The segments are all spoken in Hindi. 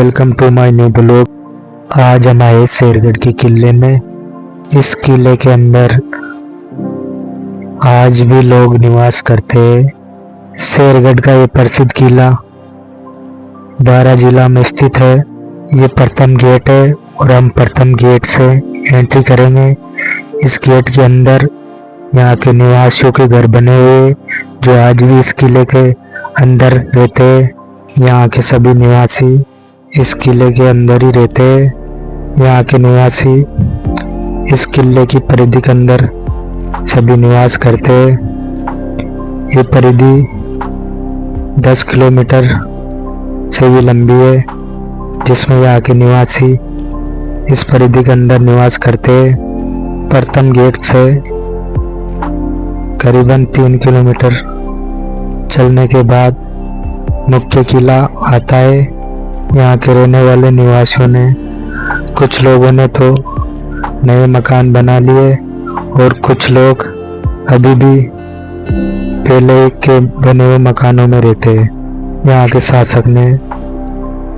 Welcome to my new blog. आज हम आए शेरगढ़ के किले में। इस किले के अंदर आज भी लोग निवास करते हैं। शेरगढ़ का ये प्रसिद्ध किला बारां जिला में स्थित है। ये प्रथम गेट है और हम प्रथम गेट से एंट्री करेंगे। इस गेट के अंदर यहाँ के निवासियों के घर बने हुए जो आज भी इस किले के अंदर रहते हैं। यहाँ के सभी निवासी इस किले के अंदर ही रहते हैं। यहाँ के निवासी इस किले की परिधि के अंदर सभी निवास करते हैं। ये परिधि 10 किलोमीटर से भी लंबी है, जिसमें यहाँ के निवासी इस परिधि के अंदर निवास करते हैं। प्रथम गेट से करीबन 3 किलोमीटर चलने के बाद मुख्य किला आता है। यहाँ के रहने वाले निवासियों ने, कुछ लोगों ने तो नए मकान बना लिए और कुछ लोग अभी भी पहले के बने हुए मकानों में रहते हैं। यहाँ के शासक ने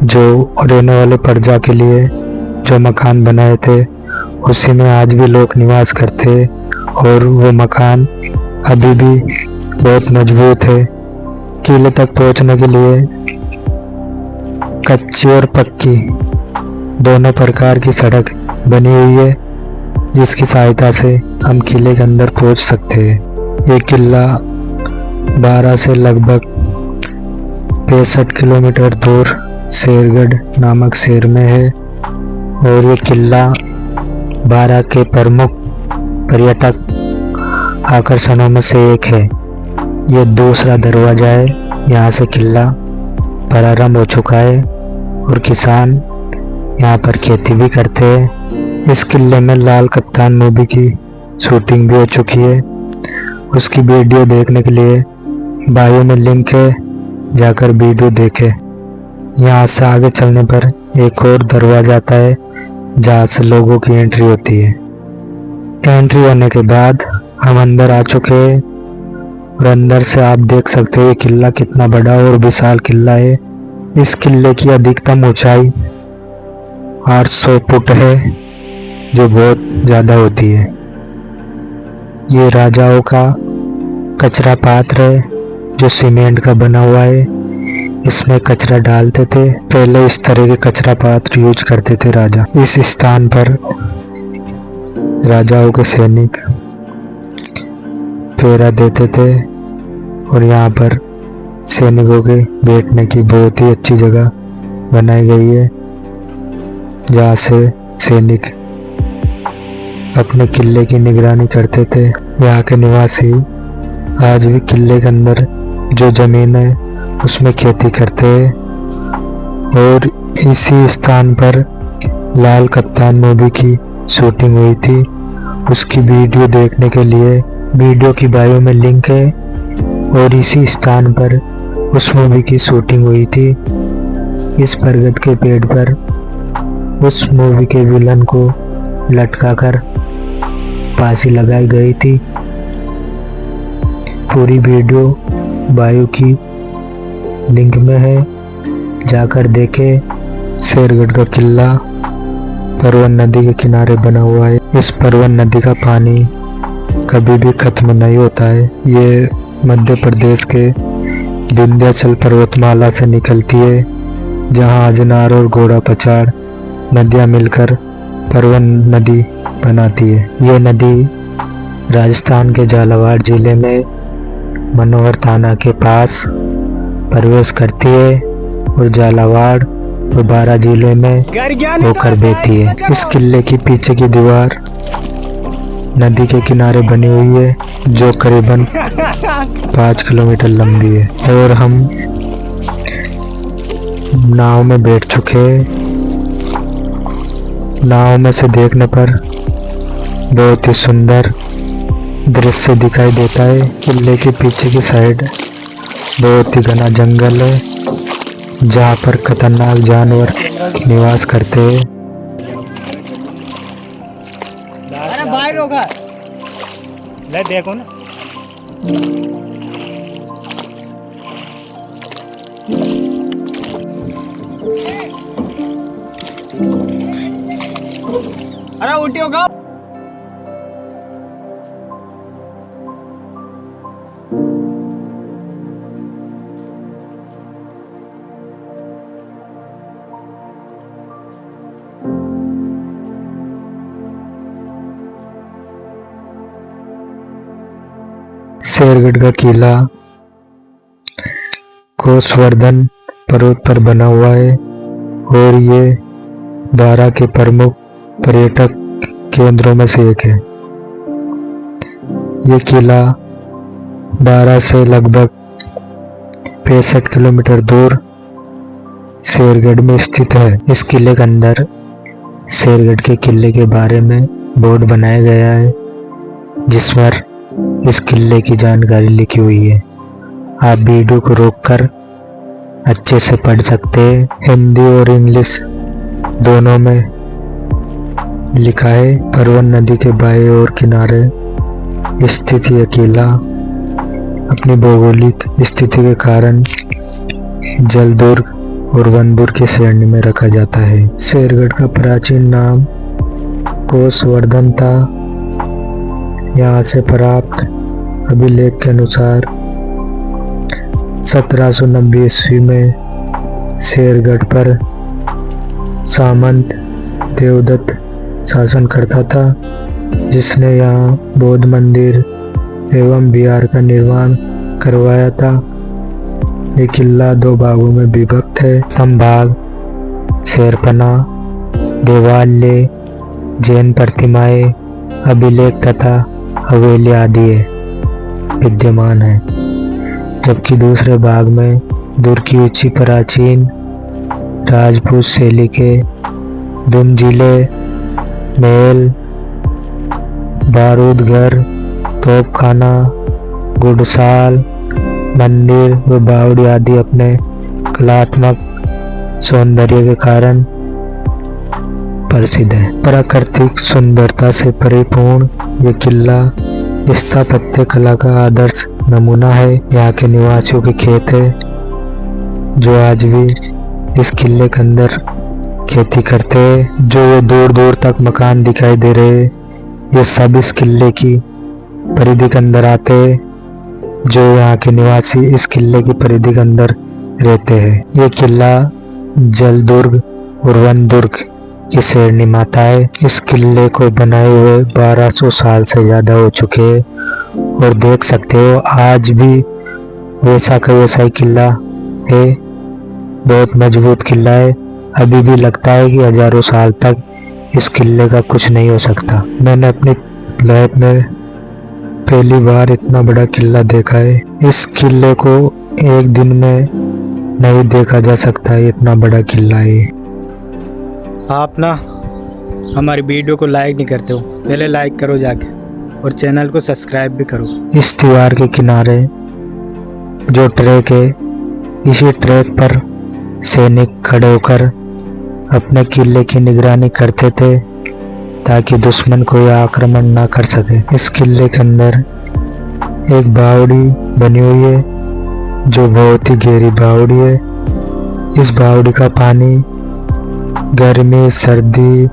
जो रहने वाले प्रजा के लिए जो मकान बनाए थे, उसी में आज भी लोग निवास करते हैं और वो मकान अभी भी बहुत मजबूत है। किले तक पहुंचने के लिए कच्ची और पक्की दोनों प्रकार की सड़क बनी हुई है, जिसकी सहायता से हम किले के अंदर पहुंच सकते हैं। ये किला बारां से लगभग 65 किलोमीटर दूर शेरगढ़ नामक शहर में है और ये किला बारां के प्रमुख पर्यटक आकर्षणों में से एक है। ये दूसरा दरवाजा है। यहाँ से किला प्रारंभ हो चुका है और किसान यहाँ पर खेती भी करते हैं। इस किले में लाल कप्तान मूवी की शूटिंग भी हो चुकी है। उसकी वीडियो देखने के लिए बायो में लिंक है, जाकर वीडियो देखें। यहाँ से आगे चलने पर एक और दरवाजा आता है, जहाँ से लोगों की एंट्री होती है। एंट्री होने के बाद हम अंदर आ चुके हैं और अंदर से आप देख सकते हैं किला कितना बड़ा और विशाल किला है। इस किले की अधिकतम ऊंचाई 800 फुट है, जो बहुत ज़्यादा होती है। ये राजाओं का कचरा पात्र है, जो सीमेंट का बना हुआ है। इसमें कचरा डालते थे। पहले इस तरह के कचरा पात्र यूज करते थे राजा। इस स्थान पर राजाओं के सैनिक पहरा देते थे और यहाँ पर सैनिकों के बैठने की बहुत ही अच्छी जगह बनाई गई है, जहाँ से सैनिक अपने किले की निगरानी करते थे। यहाँ के निवासी आज भी किले के अंदर जो जमीन है उसमें खेती करते हैं और इसी स्थान पर लाल कप्तान मूवी की शूटिंग हुई थी। उसकी वीडियो देखने के लिए वीडियो की बायो में लिंक है और इसी स्थान पर उस मूवी की शूटिंग हुई थी। इस बरगद के पेड़ पर उस मूवी के विलन को लटकाकर फांसी लगाई गई थी। पूरी वीडियो बायो की लिंक में है, जाकर देखें। शेरगढ़ का किला परवन नदी के किनारे बना हुआ है। इस परवन नदी का पानी कभी भी खत्म नहीं होता है। ये मध्य प्रदेश के विंध्याचल पर्वतमाला से निकलती है, जहाँ अजनार और घोड़ा पछाड़ नदियाँ मिलकर परवन नदी बनाती है। ये नदी राजस्थान के झालावाड़ जिले में मनोहर थाना के पास प्रवेश करती है और झालावाड़ और बारां जिले में होकर बहती है। इस किले की पीछे की दीवार नदी के किनारे बनी हुई है, जो करीबन 5 किलोमीटर लंबी है और हम नाव में बैठ चुके हैं। नाव में से देखने पर बहुत ही सुंदर दृश्य दिखाई देता है। किले के पीछे की साइड बहुत ही घना जंगल है, जहाँ पर खतरनाक जानवर निवास करते हैं। अरे बाहर होगा, ले देखो ना। अरे उठियो का शेरगढ़ का किला कोसवर्धन पर्वत पर बना हुआ है और ये 12 के प्रमुख पर्यटक केंद्रों में से एक है। ये किला 12 से लगभग 65 किलोमीटर दूर शेरगढ़ में स्थित है। इस किले के अंदर शेरगढ़ के किले के बारे में बोर्ड बनाया गया है जिस पर इस किले की जानकारी लिखी हुई है। आप वीडियो को रोककर अच्छे से पढ़ सकते हैं। हिंदी और इंग्लिश दोनों में लिखा है। परवन नदी के बाएं ओर किनारे स्थित यह किला अपनी भौगोलिक स्थिति के कारण जलदुर्ग और वनदुर्ग की श्रेणी में रखा जाता है। शेरगढ़ का प्राचीन नाम कोसवर्धन था। यहाँ से प्राप्त अभिलेख के अनुसार 1790 ईस्वी में शेरगढ़ पर सामंत देवदत्त शासन करता था, जिसने यहाँ बौद्ध मंदिर एवं विहार का निर्माण करवाया था। ये किला 2 भागों में विभक्त है। प्रथम भाग शेरपना, देवालय, जैन प्रतिमाएं, अभिलेख तथा हवेली आदि विद्यमान है, जबकि दूसरे भाग में दुर्ग की ऊंची प्राचीन राजपूत शैली के दुमजिले, महल, बारूद घर, तोपखाना, गुडसाल, मंदिर व बावड़ी आदि अपने कलात्मक सौंदर्य के कारण प्रसिद्ध है। प्राकृतिक सुंदरता से परिपूर्ण ये किला स्थापत्य कला का आदर्श नमूना है। यहाँ के निवासियों के खेत है जो आज भी इस किले के अंदर खेती करते हैं। जो ये दूर दूर तक मकान दिखाई दे रहे हैं, ये सब इस किले की परिधि के अंदर आते हैं। जो यहाँ के निवासी इस किले की परिधि के अंदर रहते हैं। ये किला जलदुर्ग और वनदुर्ग की श्रेणी में आता है। इस किले को बनाए हुए 1200 साल से ज्यादा हो चुके हैं और देख सकते हो आज भी वैसा का वैसा ही किला है। बहुत मजबूत किला है। अभी भी लगता है कि हजारों साल तक इस किले का कुछ नहीं हो सकता। मैंने अपनी लाइफ में पहली बार इतना बड़ा किला देखा है। इस किले को एक दिन में नहीं देखा जा सकता है, इतना बड़ा किला है। आप ना हमारी वीडियो को लाइक नहीं करते हो, पहले लाइक करो जाके और चैनल को सब्सक्राइब भी करो। इस दीवार के किनारे जो ट्रैक है, इसी ट्रैक पर सैनिक खड़े होकर अपने किले की निगरानी करते थे ताकि दुश्मन कोई आक्रमण ना कर सके। इस किले के अंदर एक बावड़ी बनी हुई है जो बहुत ही गहरी बावड़ी है। इस बावड़ी का पानी गर्मी, सर्दी,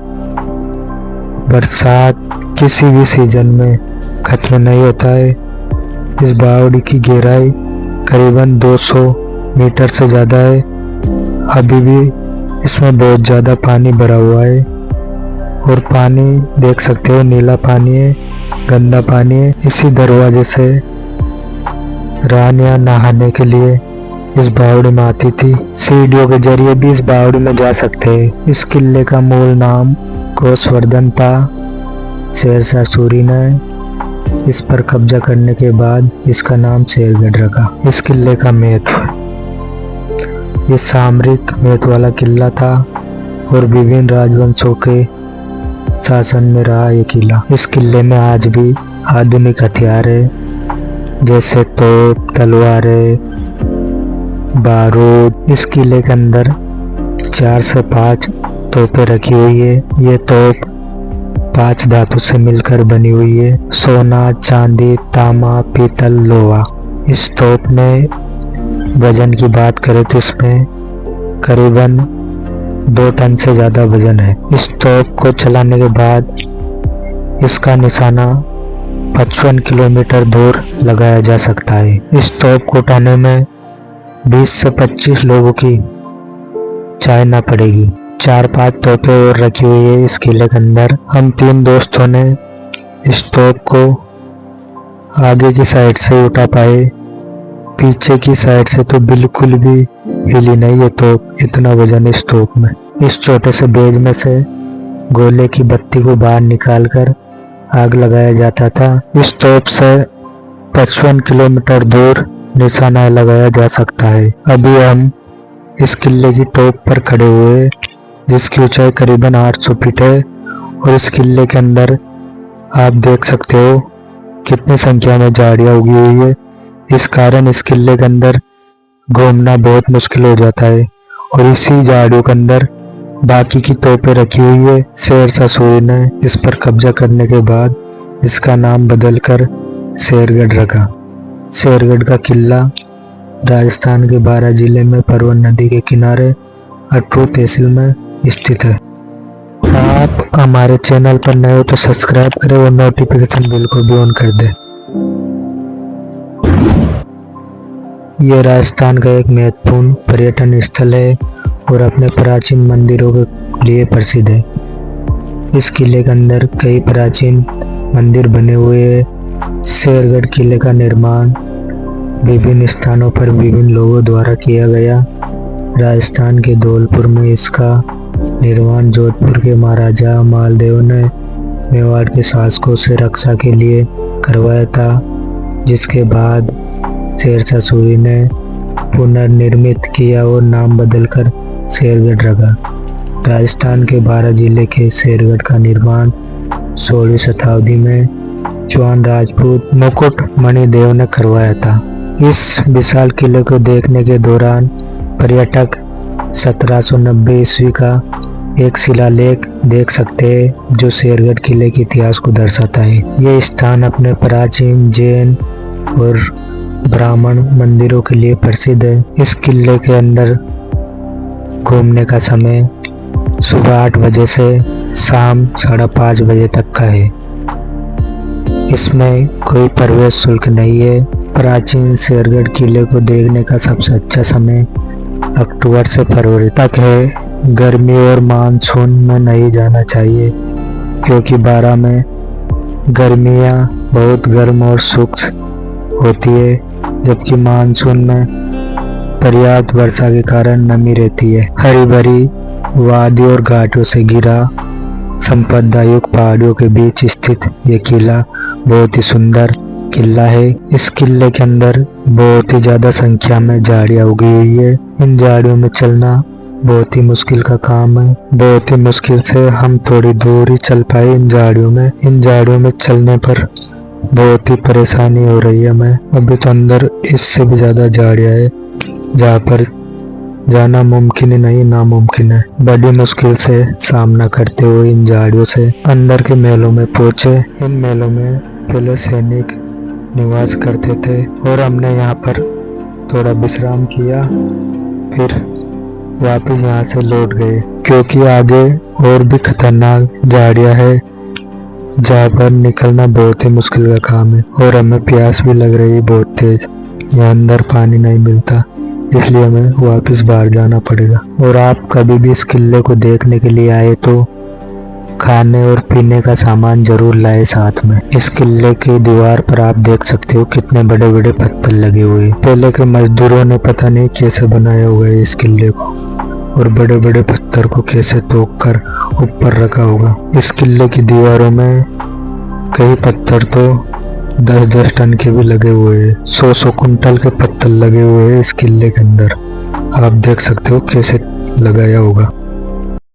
बरसात किसी भी सीजन में खत्म नहीं होता है। इस बावड़ी की गहराई करीबन 200 मीटर से ज़्यादा है। अभी भी इसमें बहुत ज़्यादा पानी भरा हुआ है और पानी देख सकते हो नीला पानी है, गंदा पानी है। इसी दरवाजे से रानियां नहाने के लिए इस बावड़ी में आती थी। सीढ़ियों के जरिए भी इस बावड़ी में जा सकते हैं। इस किले का मूल नाम कोसवर्धन था। शेरशाह सूरी ने इस पर कब्जा करने के बाद इसका नाम शेरगढ़ रखा। इस किले का महत्व, ये सामरिक महत्व वाला किला था और विभिन्न राजवंशों के शासन में रहा ये किला। इस किले में आज भी आधुनिक हथियार है जैसे तोप, तलवारें, बारूद। इस किले के अंदर 4 से 5 तोपें रखी हुई है। ये तोप 5 धातु से मिलकर बनी हुई है, सोना, चांदी, तांबा, पीतल, लोहा। इस तोप में वजन की बात करें तो इसमें करीबन 2 टन से ज्यादा वजन है। इस तोप को चलाने के बाद इसका निशाना 55 किलोमीटर दूर लगाया जा सकता है। इस तोप को उठाने में 20 से 25 लोगों की चाहना पड़ेगी। 4-5 तोपें और रखी हुई है इस किले के अंदर। हम 3 दोस्तों ने इस तोप को आगे की साइड से उठा पाए, पीछे की साइड से तो बिल्कुल भी हिली नहीं है तोप, इतना वजन इस तोप में। इस छोटे से बेज में से गोले की बत्ती को बाहर निकालकर आग लगाया जाता था। इस तोप से 55 किलोमीटर दूर निशाना लगाया जा सकता है। अभी हम इस किले की टॉप पर खड़े हुए, जिसकी ऊंचाई करीबन 800 फीट है, और इस किले के अंदर आप देख सकते हो कितनी संख्या में झाड़ियां उगी हुई है। इस कारण इस किले के अंदर घूमना बहुत मुश्किल हो जाता है। और इसी झाड़ियों के अंदर बाकी की तोपें रखी हुई है। शेरशाह सूरी ने इस पर कब्जा करने के बाद इसका नाम बदलकर शेरगढ़ रखा। शेरगढ़ का किला राजस्थान के बारां जिले में परवन नदी के किनारे अटरू तहसील में स्थित है। आप हमारे चैनल पर नए हो तो सब्सक्राइब करें और नोटिफिकेशन बेल को भी ऑन कर दें। यह राजस्थान का एक महत्वपूर्ण पर्यटन स्थल है और अपने प्राचीन मंदिरों के लिए प्रसिद्ध है। इस किले के अंदर कई प्राचीन मंदिर बने हुए हैं। शेरगढ़ किले का निर्माण विभिन्न स्थानों पर विभिन्न लोगों द्वारा किया गया। राजस्थान के धौलपुर में इसका निर्माण जोधपुर के महाराजा मालदेव ने मेवाड़ के शासकों से रक्षा के लिए करवाया था, जिसके बाद शेरशाह सूरी ने पुनर्निर्मित किया और नाम बदलकर शेरगढ़ रखा। राजस्थान के बारां जिले के शेरगढ़ का निर्माण 16वीं शताब्दी में चौहान राजपूत मुकुट मणिदेव ने करवाया था। इस विशाल किले को देखने के दौरान पर्यटक 1790 ईस्वी का एक शिलालेख देख सकते हैं, जो शेरगढ़ किले के इतिहास को दर्शाता है। ये स्थान अपने प्राचीन जैन और ब्राह्मण मंदिरों के लिए प्रसिद्ध है। इस किले के अंदर घूमने का समय सुबह 8 बजे से शाम 5:30 बजे तक का है। इसमें कोई प्रवेश शुल्क नहीं है। प्राचीन शेरगढ़ किले को देखने का सबसे अच्छा समय अक्टूबर से फरवरी तक है। गर्मी और मानसून में नहीं जाना चाहिए, क्योंकि बारां में गर्मियां बहुत गर्म और शुष्क होती है, जबकि मानसून में पर्याप्त वर्षा के कारण नमी रहती है। हरी भरी वादी और घाटियों से घिरा संपदा युक्त पहाड़ियों के बीच स्थित ये किला बहुत ही सुंदर किला है। इस किले के अंदर बहुत ही ज्यादा संख्या में झाड़ियां उगी हुई है। इन झाड़ियों में चलना बहुत ही मुश्किल का काम है। बहुत ही मुश्किल से हम थोड़ी दूर ही चल पाए इन झाड़ियों में। इन झाड़ियों में चलने पर बहुत ही परेशानी हो रही है हमें। अभी तो अंदर इससे भी ज्यादा झाड़ियां है, जहाँ पर जाना मुमकिन ही नहीं, नामुमकिन है। बड़ी मुश्किल से सामना करते हुए इन झाड़ियों से अंदर के महलों में पहुंचे। इन महलों में पहले सैनिक निवास करते थे और हमने यहाँ पर थोड़ा विश्राम किया, फिर वापस यहाँ से लौट गए, क्योंकि आगे और भी खतरनाक झाड़ियाँ है, जहाँ पर निकलना बहुत ही मुश्किल का काम है। और हमें प्यास भी लग रही है बहुत तेज। यहाँ अंदर पानी नहीं मिलता, इसलिए हमें वापस बाहर जाना पड़ेगा। और आप कभी भी इस किले को देखने के लिए आए तो खाने और पीने का सामान जरूर लाए साथ में। इस किले की दीवार पर आप देख सकते हो कितने बड़े बड़े पत्थर लगे हुए हैं। पहले के मजदूरों ने पता नहीं कैसे बनाया हुआ है इस किले को, और बड़े बड़े पत्थर को कैसे तोड़ कर ऊपर रखा होगा। इस किले की दीवारों में कई पत्थर तो 10-10 टन के भी लगे हुए हैं। 100-100 कुंटल के पत्थर लगे हुए हैं इस किले के अंदर। आप देख सकते हो कैसे लगाया होगा।